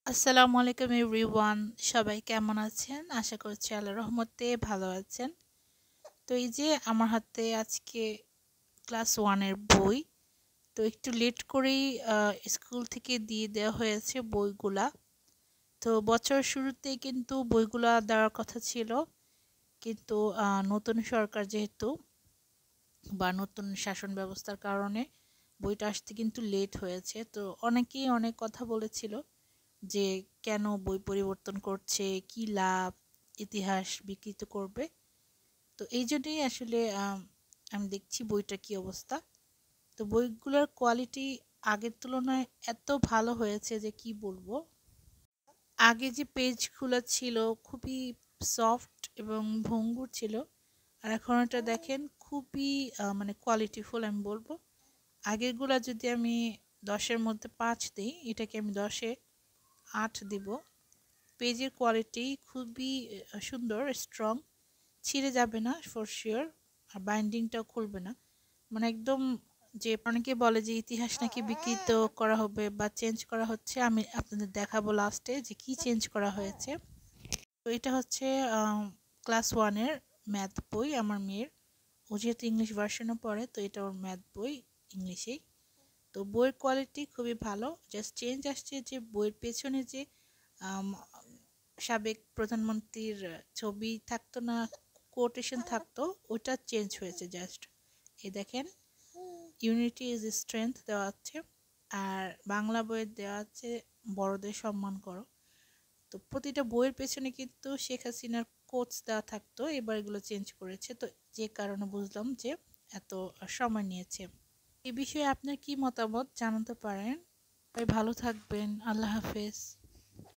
আসসালামু আলাইকুম এভরিওয়ান। সবাই কেমন আছেন? আশা করছি আল্লাহর রহমতে ভালো আছেন। তো এই যে আমার হাতে আজকে ক্লাস 1 এর বই। তো একটু লেট করেই স্কুল থেকে দিয়ে দেওয়া হয়েছে বইগুলা। তো বছর শুরুতেই কিন্তু বইগুলা দেওয়ার কথা ছিল। কিন্তু নতুন সরকার যেহেতু বা নতুন শাসন ব্যবস্থার কারণে বইটা আসতে কিন্তু লেট হয়েছে। তো অনেকেই অনেক কথা বলেছিল যে কেন বই পরিবর্তন করছে, কি লাভ, ইতিহাস বিকৃত করবে। তো এই জন্যই আসলে আমি দেখছি বইটার কি অবস্থা। তো বইগুলোর কোয়ালিটি আগের তুলনায় এত ভালো হয়েছে যে কি বলবো। আগে যে পেজগুলো ছিল খুবই সফট এবং ভঙ্গুর ছিল, আর এখন এটা দেখেন খুবই মানে কোয়ালিটিফুল আমি বলবো। আগেরগুলা যদি আমি 10-এর মধ্যে 5 দিই, এটাকে আমি 10-এ 8 দিব। পেজের কোয়ালিটি খুবই সুন্দর, স্ট্রং, ছিঁড়ে যাবে না ফর শিওর। আর বাইন্ডিংটাও খুলবে না, মানে একদম। যে অনেকে বলে যে ইতিহাস নাকি বিকৃত করা হবে বা চেঞ্জ করা হচ্ছে, আমি আপনাদের দেখাবো লাস্টে যে কি চেঞ্জ করা হয়েছে। তো এটা হচ্ছে ক্লাস 1-এর ম্যাথ বই আমার মেয়ের। ও যেহেতু ইংলিশ ভার্সনও পড়ে, তো এটা ওর ম্যাথ বই ইংলিশেই। তো বইয়ের কোয়ালিটি খুবই ভালো। জাস্ট চেঞ্জ আসছে যে বইয়ের পেছনে যে আম, সাবেক প্রধানমন্ত্রীর ছবি থাকতো না, কোটেশন থাকতো, ওটা চেঞ্জ হয়েছে জাস্ট। এই দেখেন, ইউনিটি ইজ স্ট্রেংথ দেওয়া আছে। আর বাংলা বইয়ের দেওয়া আছে বড়দের সম্মান করো। তো প্রতিটা বইয়ের পেছনে কিন্তু শেখ হাসিনার কোটস দেওয়া থাকতো, এবার এগুলো চেঞ্জ করেছে। তো যে কারণে বুঝলাম যে এত সময় নিয়েছে। এই বিষয়ে আপনার কি মতামত জানাতে পারেন। ভাই ভালো থাকবেন, আল্লাহ হাফেজ।